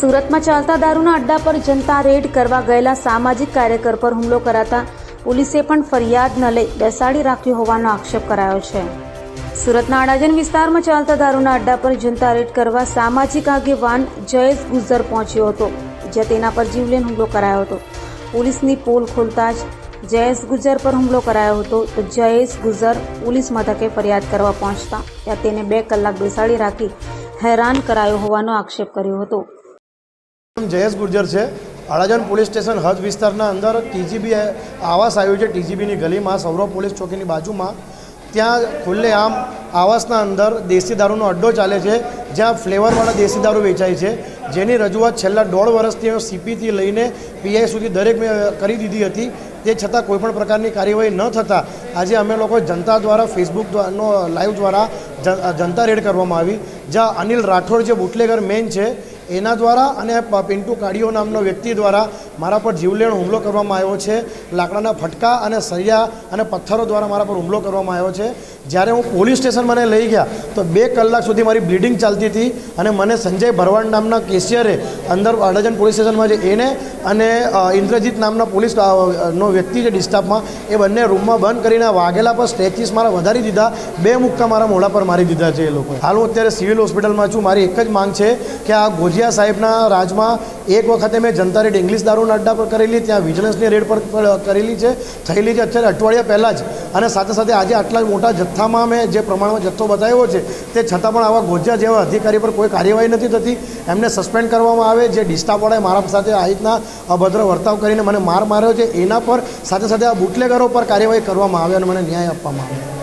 સુરતમાં ચાલતા દારૂના અડ્ડા પર જનતા રેડ કરવા ગયેલા સામાજિક કાર્યકર પર હુમલો કરાતા પોલીસે પણ ફરિયાદ ન લઈ બેસાડી રાખ્યો હોવાનો આક્ષેપ કરાયો છે। સુરતના અડાજણ વિસ્તારમાં ચાલતા દારૂના અડ્ડા પર જનતા રેડ કરવા સામાજિક આગેવાન જયેશ ગુજ્જર પહોંચ્યો હતો, જ્યાં તેના પર જીવલેણ હુમલો કરાયો હતો। પોલીસની પોલ ખોલતા જ જયેશ ગુજ્જર પર હુમલો કરાયો હતો, તો જયેશ ગુજ્જર પોલીસ મથકે ફરિયાદ કરવા પહોંચતા ત્યાં તેને 2 કલાક બેસાડી રાખી हैरान करायो होવાનો आक्षेप कर्यो हतो। जयेश गुर्जर है अड़ाजन पुलिस स्टेशन हद विस्तार अंदर टीजीबी आवास आव्यो छे। टीजीबी गली में सौरभ पुलिस चौकी बाजू में त्या खुलेआम आवासना अंदर देशी दारूनो अड्डो चाले छे, ज्यां फ्लेवरवाळा देशी दारू वेचाय छे, जेनी रजूआत छेल्ला 1.5 वर्षथी सीपी थी लईने पीआई सुधी दरेक में करी दीधी हती। ते छतां कोईपण प्रकारनी कार्यवाही न थता आज अमे लोको जनता द्वारा फेसबुक नो लाइव द्वारा जनता रेड करवामां आवी, ज्यां अनिल राठौड़ जे बूटलेगर मेन छे एना द्वारा अने पिंटू काड़ियो नामनो व्यक्ति द्वारा मारा पर जीवलेण हुमलो करवामां आव्यो छे। लाकडाना फटका अने सरिया अने पत्थरों द्वारा मारा पर हुमलो करवामां आव्यो छे। ज्यारे हूँ पोलीस स्टेशन मने लई गया तो 2 कलाक सुधी मारी ब्लीडिंग चालती थी अने मने संजय भरवाड नामना केशियरे अंदर अडाजन पोलीस स्टेशन में एने अने इंद्रजीत नामना पोलीस नो व्यक्ति जे डिस्टाफमां ए बंने रूम में बंद करीने वागेला पर स्ट्रेचीस मारा वधारी दीधा, 2 मुक्का मारा मोढा पर मारी दीधा छे ए लोकोए। हाल हूँ अत्यारे सिविल होस्पिटल में छूँ। मारी एक ज मांग छे कि आ गोजिया साहेबना राजमां एक वखते मैं जनता रेड इंग्लिश दारूना अड्डा पर करेली, त्यां विजिलन्सनी रेड पर करेली छे, थयेली छे अत्यारे अठवाडिया पहेला ज, अने साथे साथे आज आटला मोटा जत्थामां मैं जे प्रमाणमां जत्थो बताव्यो छे ते छतां पण आवा गोजिया जेवा अधिकारी पर कोई कार्यवाही नथी थती। एमने सस्पेन्ड करवामां आवे। जे डिस्टाफवाळाए मारा साथे आ रीतना अभद्र वर्ताव करीने मने मार मार्यो छे एना पर साथे साथे आ बूटलेगरो पर कार्यवाही करवामां आवे अने मने न्याय आपवामां आवे।